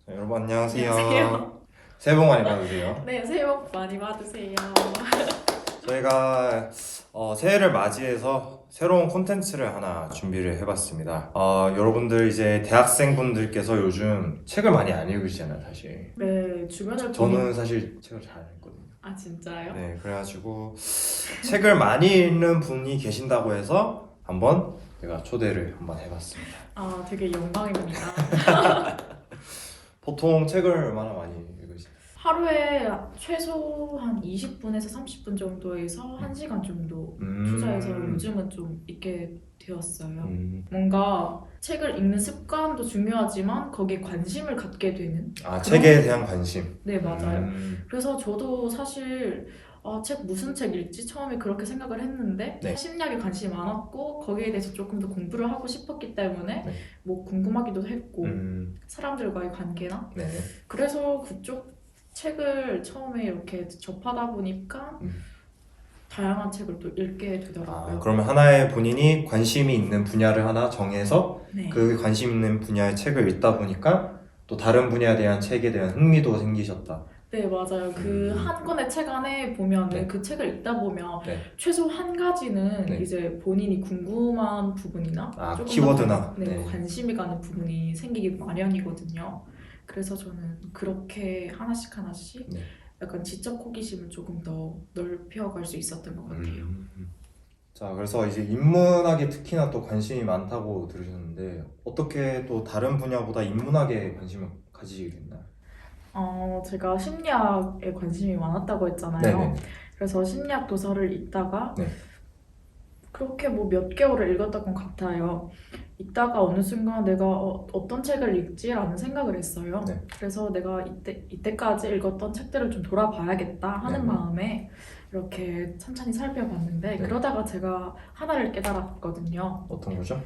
여러분 안녕하세요. 안녕하세요. 새해 복 많이 받으세요. 네, 새해 복 많이 받으세요. 저희가 새해를 맞이해서 새로운 콘텐츠를 하나 준비를 해봤습니다. 여러분들 이제 대학생분들께서 요즘 책을 많이 안 읽으시잖아요, 사실. 네, 주변을 저는 사실 책을 잘 안 읽거든요. 아, 진짜요? 네, 그래가지고 책을 많이 읽는 분이 계신다고 해서 한번 제가 초대를 한번 해봤습니다. 아, 되게 영광입니다. 보통 책을 얼마나 많이 읽으시나요? 하루에 최소 한 20분에서 30분 정도에서 1시간 정도 투자해서 요즘은 좀 읽게 되었어요. 뭔가 책을 읽는 습관도 중요하지만 거기에 관심을 갖게 되는 아, 그런- 책에 대한 관심. 네, 맞아요. 그래서 저도 사실 책 무슨 책 읽지? 처음에 그렇게 생각을 했는데 네. 심리학에 관심이 많았고 거기에 대해서 조금 더 공부를 하고 싶었기 때문에 네. 뭐 궁금하기도 했고 음, 사람들과의 관계나 네. 그래서 그쪽 책을 처음에 이렇게 접하다 보니까 음. 다양한 책을 또 읽게 되더라고요. 그러면 하나의 본인이 관심이 있는 분야를 하나 정해서 네. 그 관심 있는 분야의 책을 읽다 보니까 또 다른 분야에 대한 책에 대한 흥미도 생기셨다. 네, 맞아요. 그 한 권의 책 안에 보면은 네. 그 책을 읽다 보면 네. 최소 한 가지는 네. 이제 본인이 궁금한 부분이나 조금 더 키워드나. 네, 관심이 가는 부분이 생기기 마련이거든요. 그래서 저는 그렇게 하나씩 하나씩 네. 약간 지적 호기심을 조금 더 넓혀갈 수 있었던 것 같아요. 자, 그래서 이제 인문학에 특히나 또 관심이 많다고 들으셨는데 어떻게 또 다른 분야보다 인문학에 관심을 가지게 됐나요? 제가 심리학에 관심이 많았다고 했잖아요. 네네. 그래서 심리학 도서를 읽다가 네. 그렇게 뭐 몇 개월을 읽었던 것 같아요. 읽다가 어느 순간 내가 어떤 책을 읽지라는 생각을 했어요. 네. 그래서 내가 이때까지 읽었던 책들을 좀 돌아봐야겠다 하는 네네. 마음에 이렇게 천천히 살펴봤는데 네. 그러다가 제가 하나를 깨달았거든요. 어떤 거죠?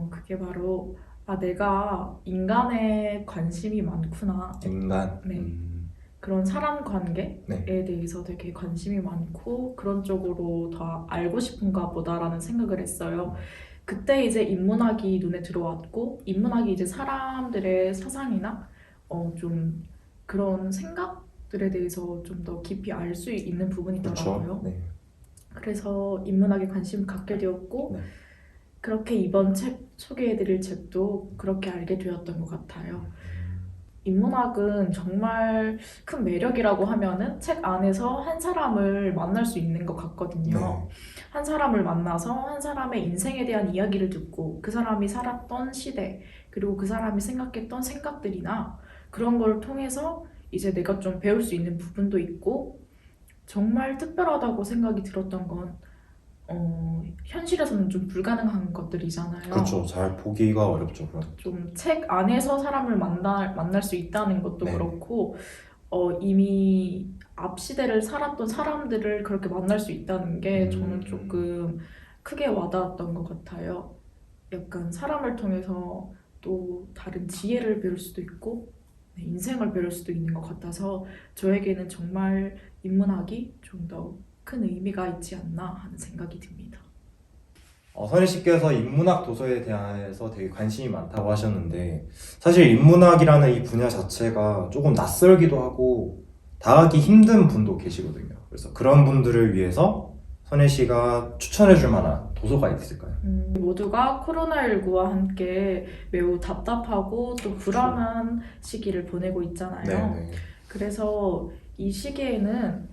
그게 바로 내가 인간에 관심이 많구나. 인간. 네. 그런 사람 관계에 네. 대해서 되게 관심이 많고 그런 쪽으로 더 알고 싶은가 보다라는 생각을 했어요. 그때 이제 인문학이 눈에 들어왔고 인문학이 이제 사람들의 사상이나 좀 그런 생각들에 대해서 좀 더 깊이 알 수 있는 부분이더라고요. 그렇죠. 네. 그래서 인문학에 관심을 갖게 되었고 네. 그렇게 이번 책 소개해드릴 책도 그렇게 알게 되었던 것 같아요. 인문학은 정말 큰 매력이라고 하면은 책 안에서 한 사람을 만날 수 있는 것 같거든요. 네. 한 사람을 만나서 한 사람의 인생에 대한 이야기를 듣고 그 사람이 살았던 시대 그리고 그 사람이 생각했던 생각들이나 그런 걸 통해서 이제 내가 좀 배울 수 있는 부분도 있고 정말 특별하다고 생각이 들었던 건 현실에서는 좀 불가능한 것들이잖아요. 그렇죠. 잘 보기가 어렵죠. 그럼. 좀 책 안에서 사람을 만날 수 있다는 것도 네. 그렇고 이미 앞 시대를 살았던 사람들을 그렇게 만날 수 있다는 게 저는 조금 크게 와닿았던 것 같아요. 약간 사람을 통해서 또 다른 지혜를 배울 수도 있고 네, 인생을 배울 수도 있는 것 같아서 저에게는 정말 인문학이 좀 더 큰 의미가 있지 않나 하는 생각이 듭니다. 선희 씨께서 인문학 도서에 대해서 되게 관심이 많다고 하셨는데 사실 인문학이라는 이 분야 자체가 조금 낯설기도 하고 다가기 힘든 분도 계시거든요. 그래서 그런 분들을 위해서 선희 씨가 추천해 줄 만한 도서가 있을까요? 모두가 코로나19와 함께 매우 답답하고 또 불안한 시기를 보내고 있잖아요. 네네. 그래서 이 시기에는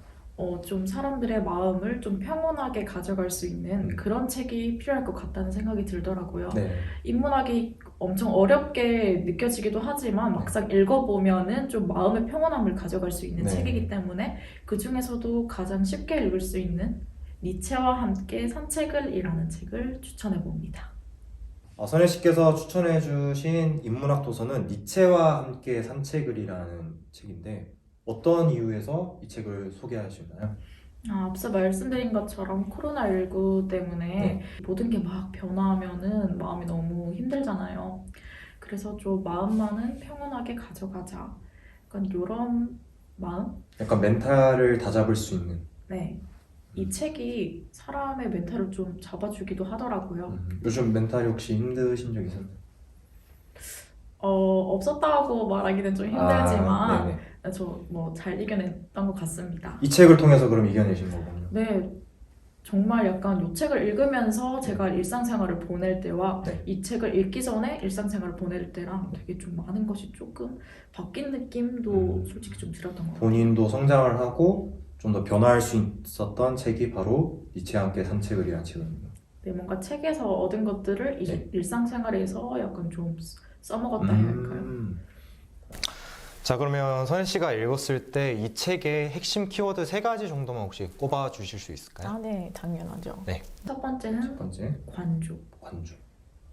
좀 사람들의 마음을 좀 평온하게 가져갈 수 있는 그런 책이 필요할 것 같다는 생각이 들더라고요. 네. 인문학이 엄청 어렵게 느껴지기도 하지만 막상 읽어보면은 좀 마음의 평온함을 가져갈 수 있는 네. 책이기 때문에 그 중에서도 가장 쉽게 읽을 수 있는 니체와 함께 산책을 이라는 책을 추천해 봅니다. 선혜 씨께서 추천해 주신 인문학 도서는 니체와 함께 산책을이라는 책인데 어떤 이유에서 이 책을 소개하시나요? 앞서 말씀드린 것처럼 코로나19 때문에 네. 모든 게 막 변화하면은 마음이 너무 힘들잖아요. 그래서 좀 마음만은 평온하게 가져가자. 약간 이런 마음? 약간 멘탈을 다잡을 수 있는. 네. 이 책이 사람의 멘탈을 좀 잡아주기도 하더라고요. 요즘 멘탈이 혹시 힘드신 적 있었나요? 없었다고 말하기는 좀 힘들지만 네네. 저 뭐 잘 이겨냈던 것 같습니다. 이 책을 통해서 그럼 이겨내신 거군요. 네, 정말 약간 이 책을 읽으면서 제가 일상생활을 보낼 때와 네. 이 책을 읽기 전에 일상생활을 보낼 때랑 되게 좀 많은 것이 조금 바뀐 느낌도 솔직히 좀 들었던 것 같아요. 본인도 성장을 하고 좀 더 변화할 수 있었던 책이 바로 니체와 함께 산책을이라는 책입니다. 네, 뭔가 책에서 얻은 것들을 네. 일상생활에서 약간 좀 써먹었다 해야 할까요? 자, 그러면 선혜 씨가 읽었을 때 이 책의 핵심 키워드 3가지 정도만 혹시 꼽아 주실 수 있을까요? 네, 당연하죠. 첫 번째는 첫 번째, 관조.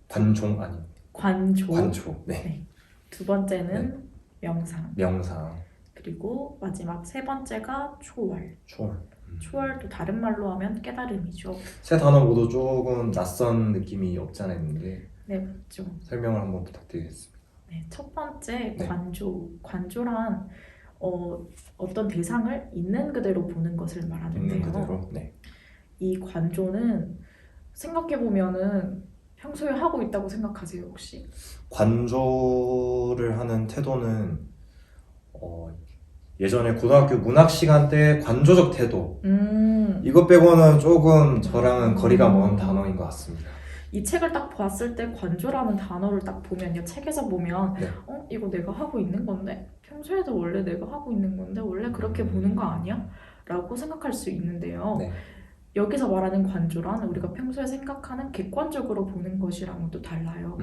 관종 아닌 관조. 관조. 네. 네. 두 번째는 명상. 명상, 그리고 마지막 세 번째가 초월. 초월. 초월도 다른 말로 하면 깨달음이죠. 세 단어 모두 조금 낯선 느낌이 없지 않아 있는데 네, 맞죠. 설명을 한번 부탁드리겠습니다. 네, 첫 번째 네. 관조. 관조란 어떤 대상을 있는 그대로 보는 것을 말하는데요. 있는 그대로. 네. 이 관조는 생각해 보면은 평소에 하고 있다고 생각하세요, 혹시? 관조를 하는 태도는 예전에 고등학교 문학 시간 때 관조적 태도 이것 빼고는 조금 저랑은 거리가 먼 단어인 것 같습니다. 이 책을 딱 봤을 때 관조라는 단어를 딱 보면요, 책에서 보면 네. 이거 내가 하고 있는 건데? 평소에도 원래 내가 하고 있는 건데 원래 그렇게 보는 거 아니야? 라고 생각할 수 있는데요. 네. 여기서 말하는 관조란 우리가 평소에 생각하는 객관적으로 보는 것이랑은 또 달라요.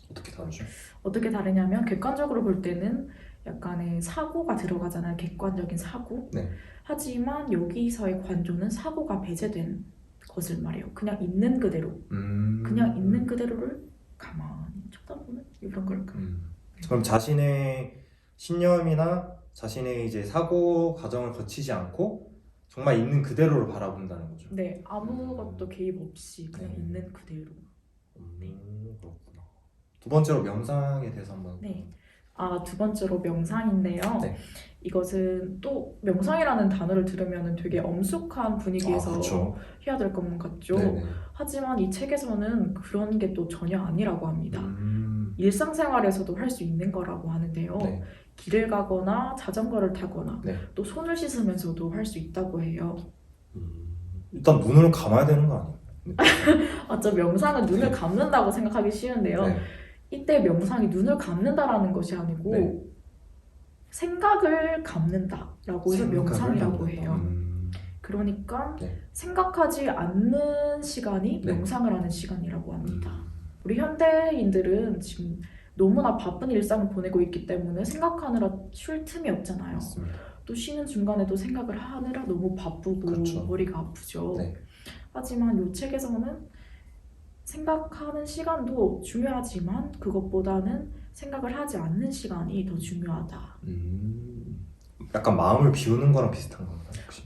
어떻게 다르죠? 어떻게 다르냐면 객관적으로 볼 때는 약간의 사고가 들어가잖아요. 객관적인 사고. 네. 하지만 여기서의 관조는 사고가 배제된 것을 말해요. 그냥 있는 그대로. 그냥 있는 그대로를 가만히 쳐다보는 이런 걸까요? 그럼 자신의 신념이나 자신의 이제 사고 과정을 거치지 않고 정말 있는 그대로를 바라본다는 거죠. 네, 아무것도 개입 없이 그냥 네. 있는 그대로. 그렇구나. 두 번째로 명상에 대해서 한번. 네. 두 번째로 명상인데요. 네. 이것은 또 명상이라는 단어를 들으면 되게 엄숙한 분위기에서 그렇죠. 해야 될 것만 같죠. 네네. 하지만 이 책에서는 그런 게 또 전혀 아니라고 합니다. 일상생활에서도 할 수 있는 거라고 하는데요. 네. 길을 가거나 자전거를 타거나 네. 또 손을 씻으면서도 할 수 있다고 해요. 일단 눈을 감아야 되는 거 아니에요? 맞죠? 명상은 눈을 네. 감는다고 생각하기 쉬운데요. 네. 이때 명상이 눈을 감는다라는 것이 아니고 네. 생각을 감는다라고 해서 명상이라고 해요. 그러니까 네. 생각하지 않는 시간이 네. 명상을 하는 시간이라고 합니다. 우리 현대인들은 지금 너무나 바쁜 일상을 보내고 있기 때문에 생각하느라 쉴 틈이 없잖아요. 맞습니다. 또 쉬는 중간에도 생각을 하느라 너무 바쁘고 그렇죠. 머리가 아프죠. 네. 하지만 이 책에서는 생각하는 시간도 중요하지만 그것보다는 생각을 하지 않는 시간이 더 중요하다. 약간 마음을 비우는 거랑 비슷한 건가요, 혹시?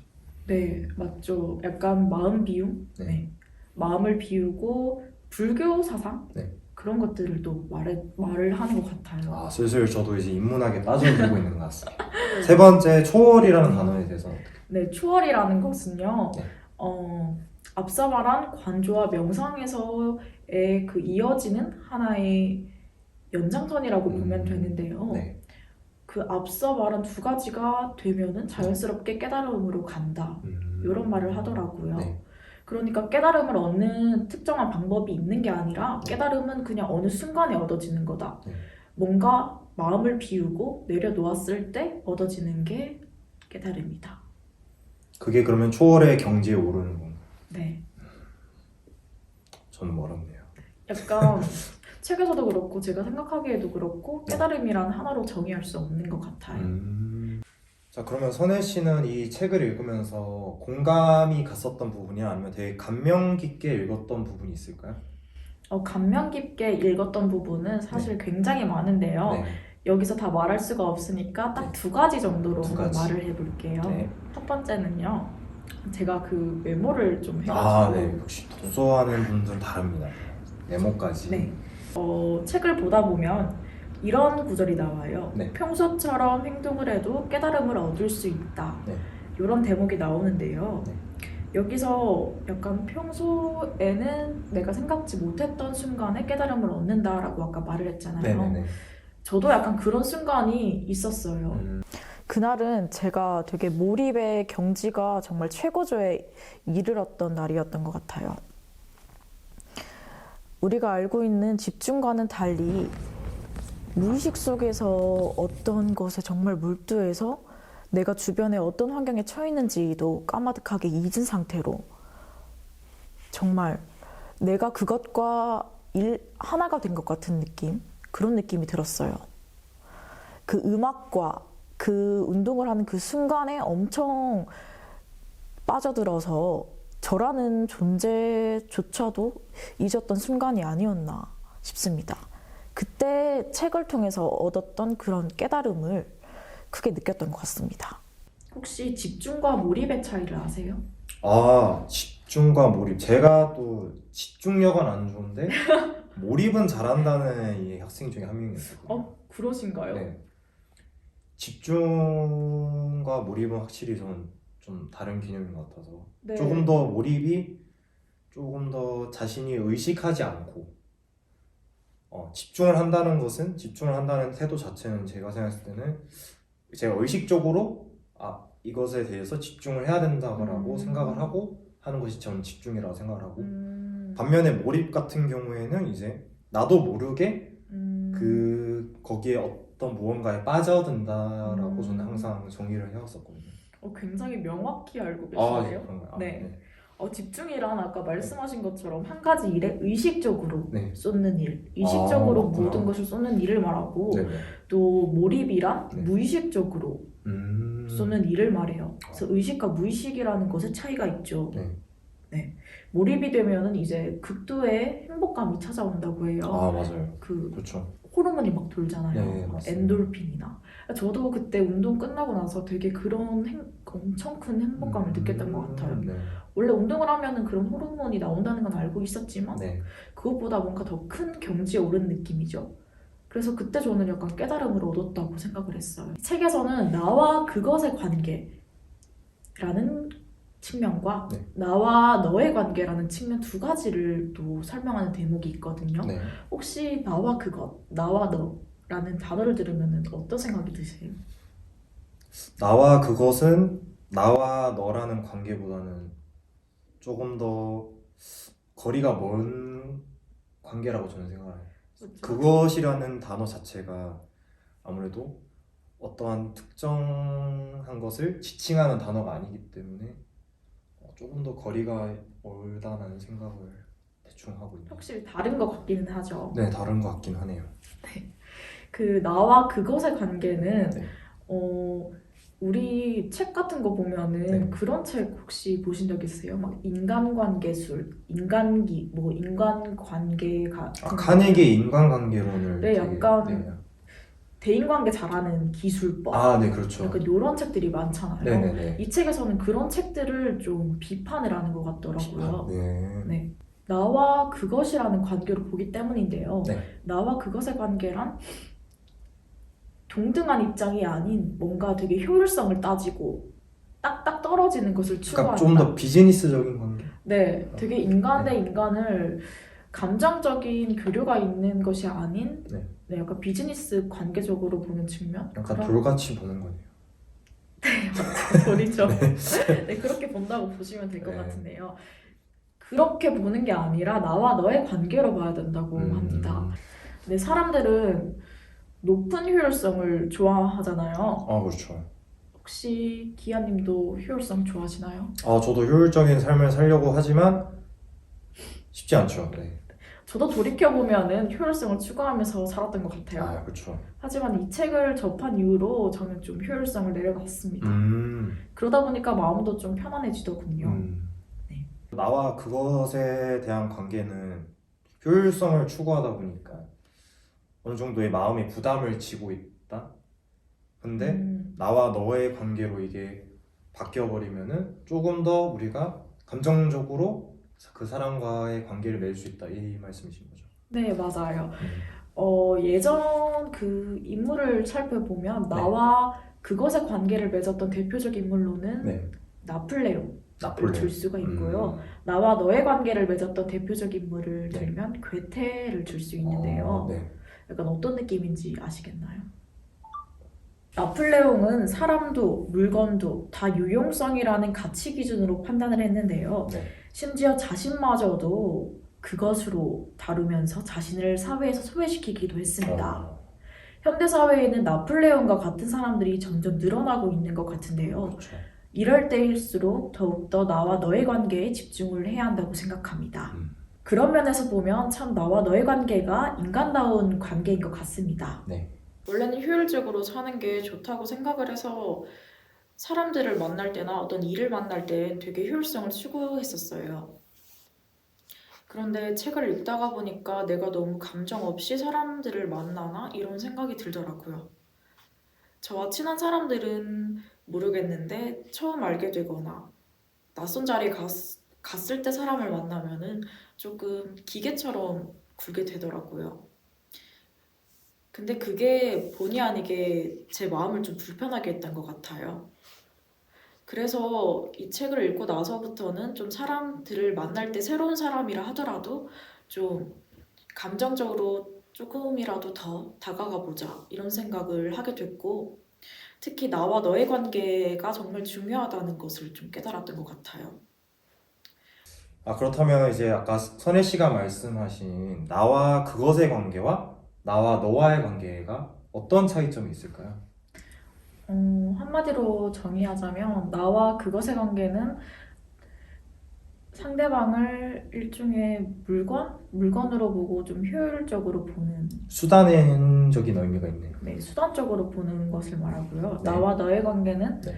네, 맞죠. 약간 마음 비움? 네. 네. 마음을 비우고 불교 사상? 네. 그런 것들을 또 말을 하는 것 같아요. 슬슬 저도 이제 인문학에 빠져들고 있는 것 같습니다. 세 번째, 초월이라는 단어에 대해서 어떻게? 네, 초월이라는 것은요. 네. 앞서 말한 관조와 명상에서의 그 이어지는 하나의 연장선이라고 보면 되는데요. 네. 그 앞서 말한 두 가지가 되면은 자연스럽게 깨달음으로 간다. 이런 말을 하더라고요. 네. 그러니까 깨달음을 얻는 특정한 방법이 있는 게 아니라 깨달음은 그냥 어느 순간에 얻어지는 거다. 네. 뭔가 마음을 비우고 내려놓았을 때 얻어지는 게 깨달음이다. 그게 그러면 초월의 경지에 오르는 건가요? 네. 저는 멀었네요. 약간 책에서도 그렇고 제가 생각하기에도 그렇고 깨달음이란 하나로 정의할 수 없는 것 같아요. 자, 그러면 선혜 씨는 이 책을 읽으면서 공감이 갔었던 부분이야 아니면 되게 감명 깊게 읽었던 부분이 있을까요? 감명 깊게 읽었던 부분은 사실 굉장히 많은데요. 네. 여기서 다 말할 수가 없으니까 딱 네. 두 가지 정도로 두 한번 가지. 말을 해볼게요. 네. 첫 번째는요. 제가 그 메모를 좀 해가지고 아, 네. 역시 도서하는 분들은 다릅니다. 메모까지. 네. 책을 보다 보면 이런 구절이 나와요. 네. 평소처럼 행동을 해도 깨달음을 얻을 수 있다. 네. 이런 대목이 나오는데요. 네. 여기서 약간 평소에는 내가 생각지 못했던 순간에 깨달음을 얻는다라고 아까 말을 했잖아요. 네네네. 저도 약간 그런 순간이 있었어요. 그날은 제가 되게 몰입의 경지가 정말 최고조에 이르렀던 날이었던 것 같아요. 우리가 알고 있는 집중과는 달리 무의식 속에서 어떤 것에 정말 몰두해서 내가 주변에 어떤 환경에 처해 있는지도 까마득하게 잊은 상태로 정말 내가 그것과 하나가 된 것 같은 느낌, 그런 느낌이 들었어요. 그 음악과 그 운동을 하는 그 순간에 엄청 빠져들어서 저라는 존재조차도 잊었던 순간이 아니었나 싶습니다. 그때 책을 통해서 얻었던 그런 깨달음을 크게 느꼈던 것 같습니다. 혹시 집중과 몰입의 차이를 아세요? 아, 집중과 몰입. 제가 또 집중력은 안 좋은데 몰입은 잘한다는 이 학생 중에 한 명이었거든요. 그러신가요? 네. 집중과 몰입은 확실히 저는 좀 다른 개념인 것 같아서 네. 조금 더 몰입이 조금 더 자신이 의식하지 않고 집중을 한다는 태도 자체는 제가 생각했을 때는 제가 의식적으로 이것에 대해서 집중을 해야 된다고 생각을 하고 하는 것이 저는 집중이라고 생각을 하고 반면에 몰입 같은 경우에는 이제 나도 모르게 거기에 어떤 무언가에 빠져든다라고 저는 항상 정의를 해왔었거든요. 굉장히 명확히 알고 아, 계시네요. 그런가요? 네. 집중이란 아까 말씀하신 것처럼 한 가지 일에 의식적으로 네. 쏟는 일, 의식적으로 맞구나. 모든 것을 쏟는 일을 말하고 네네. 또 몰입이란 네. 무의식적으로 쏟는 일을 말해요. 그래서 의식과 무의식이라는 것의 차이가 있죠. 네. 몰입이 되면은 이제 극도의 행복감이 찾아온다고 해요. 아, 맞아요. 그 그렇죠. 호르몬이 막 돌잖아요. 네, 맞습니다. 엔돌핀이나. 저도 그때 운동 끝나고 나서 되게 그런 엄청 큰 행복감을 느꼈던 것 같아요. 네. 원래 운동을 하면은 그런 호르몬이 나온다는 건 알고 있었지만 네. 그것보다 뭔가 더 큰 경지에 오른 느낌이죠. 그래서 그때 저는 약간 깨달음을 얻었다고 생각을 했어요. 이 책에서는 나와 그것의 관계라는 측면과 네. 나와 너의 관계라는 측면 두 가지를 또 설명하는 대목이 있거든요. 네. 혹시 나와 그것, 나와 너라는 단어를 들으면 어떤 생각이 드세요? 나와 그것은 나와 너라는 관계보다는 조금 더 거리가 먼 관계라고 저는 생각을 해요. 그것이라는 단어 자체가 아무래도 어떠한 특정한 것을 지칭하는 단어가 아니기 때문에 조금 더 거리가 멀다는 생각을 대충 하고 있네요. 확실히 다른 것 같기는 하죠. 네, 다른 것 같긴 하네요. 그 나와 그것의 관계는 네. 우리 책 같은 거 보면은 네. 그런 책 혹시 보신 적 있으세요? 막 인간관계술, 인간관계가 카네기의 인간관계론을 네, 되게- 약간 네. 대인관계 잘하는 기술법 네, 그렇죠. 약간 이런 책들이 많잖아요. 네네네. 이 책에서는 그런 책들을 좀 비판을 하는 것 같더라고요. 네. 네. 나와 그것이라는 관계로 보기 때문인데요. 네. 나와 그것의 관계란 동등한 입장이 아닌 뭔가 되게 효율성을 따지고 딱딱 떨어지는 것을 그러니까 추구한다. 좀 더 비즈니스적인 관계? 네, 되게 인간 대 인간을 감정적인 교류가 있는 것이 아닌 네. 약간 비즈니스 관계적으로 보는 측면? 약간 그런 돌같이 보는 거네요. 소리죠. 네, 그렇게 본다고 보시면 될 것 네. 같은데요. 그렇게 보는 게 아니라 나와 너의 관계로 봐야 된다고 합니다. 근데 사람들은 높은 효율성을 좋아하잖아요. 그렇죠. 혹시 기아님도 효율성 좋아하시나요? 저도 효율적인 삶을 살려고 하지만 쉽지 않죠. 네. 저도 돌이켜보면은 효율성을 추구하면서 살았던 것 같아요. 그렇죠. 하지만 이 책을 접한 이후로 저는 좀 효율성을 내려갔습니다. 그러다 보니까 마음도 좀 편안해지더군요. 네. 나와 그것에 대한 관계는 효율성을 추구하다 보니까 어느 정도의 마음의 부담을 지고 근데 나와 너의 관계로 이게 바뀌어버리면은 조금 더 우리가 감정적으로 그 사람과의 관계를 맺을 수 있다, 이 말씀이신 거죠? 네, 맞아요. 예전 그 인물을 살펴보면 네. 나와 그것의 관계를 맺었던 대표적 인물로는 네. 나폴레옹을 나폴레옹. 줄 수가 있고요. 나와 너의 관계를 맺었던 대표적 인물을 네. 들면 괴테를 줄 수 있는데요. 네. 약간 어떤 느낌인지 아시겠나요? 나폴레옹은 사람도 물건도 다 유용성이라는 가치 기준으로 판단을 했는데요. 네. 심지어 자신마저도 그것으로 다루면서 자신을 사회에서 소외시키기도 했습니다. 현대 사회에는 나폴레옹과 같은 사람들이 점점 늘어나고 있는 것 같은데요. 그렇죠. 이럴 때일수록 더욱더 나와 너의 관계에 집중을 해야 한다고 생각합니다. 그런 면에서 보면 참 나와 너의 관계가 인간다운 관계인 것 같습니다. 네. 원래는 효율적으로 사는 게 좋다고 생각을 해서 사람들을 만날 때나 어떤 일을 만날 때 되게 효율성을 추구했었어요. 그런데 책을 읽다가 보니까 내가 너무 감정 없이 사람들을 만나나? 이런 생각이 들더라고요. 저와 친한 사람들은 모르겠는데 처음 알게 되거나 낯선 자리에 갔을 때 사람을 만나면은 조금 기계처럼 굴게 되더라고요. 근데 그게 본의 아니게 제 마음을 좀 불편하게 했던 것 같아요. 그래서 이 책을 읽고 나서부터는 좀 사람들을 만날 때 새로운 사람이라 하더라도 좀 감정적으로 조금이라도 더 다가가 보자 이런 생각을 하게 됐고, 특히 나와 너의 관계가 정말 중요하다는 것을 좀 깨달았던 것 같아요. 그렇다면 이제 아까 선혜 씨가 말씀하신 나와 그것의 관계와 나와 너와의 관계가 어떤 차이점이 있을까요? 한마디로 정의하자면 나와 그것의 관계는 상대방을 일종의 물건으로 보고 좀 효율적으로 보는, 수단적인 의미가 있네요. 네, 수단적으로 보는 것을 말하고요. 네. 나와 너의 관계는 네.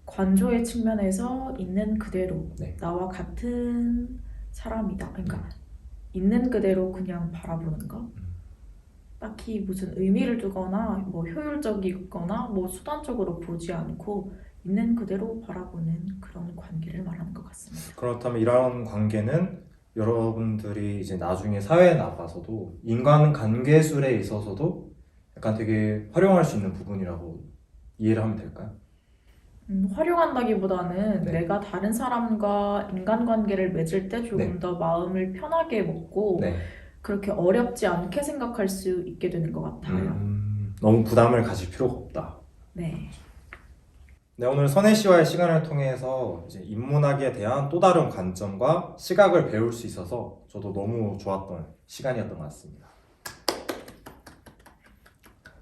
관조의 측면에서 있는 그대로 네. 나와 같은 사람이다. 그러니까 있는 그대로 그냥 바라보는 것. 딱히 무슨 의미를 두거나 뭐 효율적이거나 뭐 수단적으로 보지 않고 있는 그대로 바라보는 그런 관계를 말하는 것 같습니다. 그렇다면 이런 관계는 여러분들이 이제 나중에 사회에 나가서도 인간 관계술에 있어서도 약간 되게 활용할 수 있는 부분이라고 이해를 하면 될까요? 활용한다기보다는 네. 내가 다른 사람과 인간관계를 맺을 때 조금 네. 더 마음을 편하게 먹고 네. 그렇게 어렵지 않게 생각할 수 있게 되는 것 같아요. 너무 부담을 가질 필요가 없다. 네. 네, 오늘 선혜 씨와의 시간을 통해서 이제 인문학에 대한 또 다른 관점과 시각을 배울 수 있어서 저도 너무 좋았던 시간이었던 것 같습니다.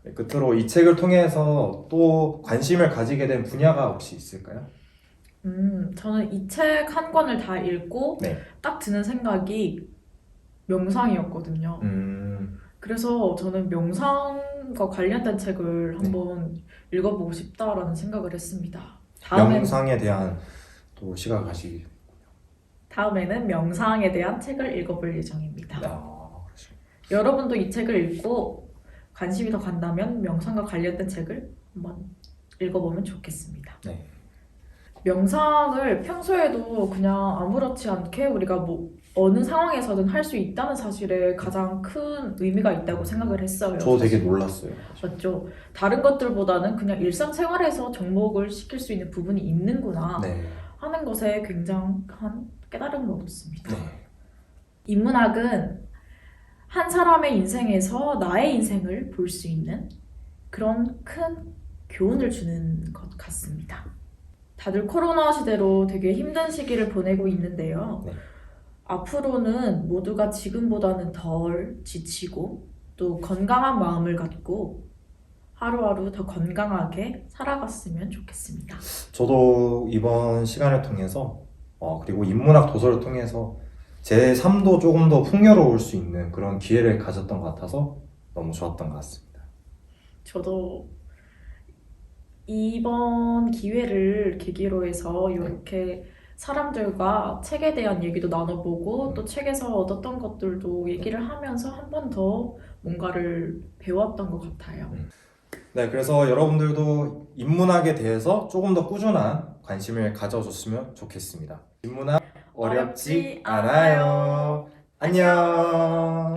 네, 끝으로 이 책을 통해서 또 관심을 가지게 된 분야가 혹시 있을까요? 저는 이 책 한 권을 다 읽고 네. 딱 드는 생각이 명상이었거든요. 그래서 저는 명상과 관련된 책을 한번 읽어보고 싶다라는 생각을 했습니다. 명상에 대한 또 시각을 가지기. 다음에는 명상에 대한 책을 읽어볼 예정입니다. 그렇죠. 여러분도 이 책을 읽고 관심이 더 간다면 명상과 관련된 책을 한번 읽어보면 좋겠습니다. 네. 명상을 평소에도 그냥 아무렇지 않게 우리가 뭐 어느 상황에서든 할 수 있다는 사실에 가장 큰 의미가 있다고 생각을 했어요. 저 되게 사실. 놀랐어요. 맞죠? 다른 것들보다는 그냥 일상생활에서 접목을 시킬 수 있는 부분이 있는구나 네. 하는 것에 굉장한 깨달음을 얻었습니다. 네. 인문학은 한 사람의 인생에서 나의 인생을 볼 수 있는 그런 큰 교훈을 주는 것 같습니다. 다들 코로나 시대로 되게 힘든 시기를 보내고 있는데요. 네. 앞으로는 모두가 지금보다는 덜 지치고 또 건강한 마음을 갖고 하루하루 더 건강하게 살아갔으면 좋겠습니다. 저도 이번 시간을 통해서 그리고 인문학 도서를 통해서 제 삶도 조금 더 풍요로울 수 있는 그런 기회를 가졌던 것 같아서 너무 좋았던 것 같습니다. 저도 이번 기회를 계기로 해서 이렇게 사람들과 책에 대한 얘기도 나눠보고 또 책에서 얻었던 것들도 얘기를 하면서 한 번 더 뭔가를 배웠던 것 같아요. 네, 그래서 여러분들도 인문학에 대해서 조금 더 꾸준한 관심을 가져줬으면 좋겠습니다. 인문학 어렵지 않아요. 안녕.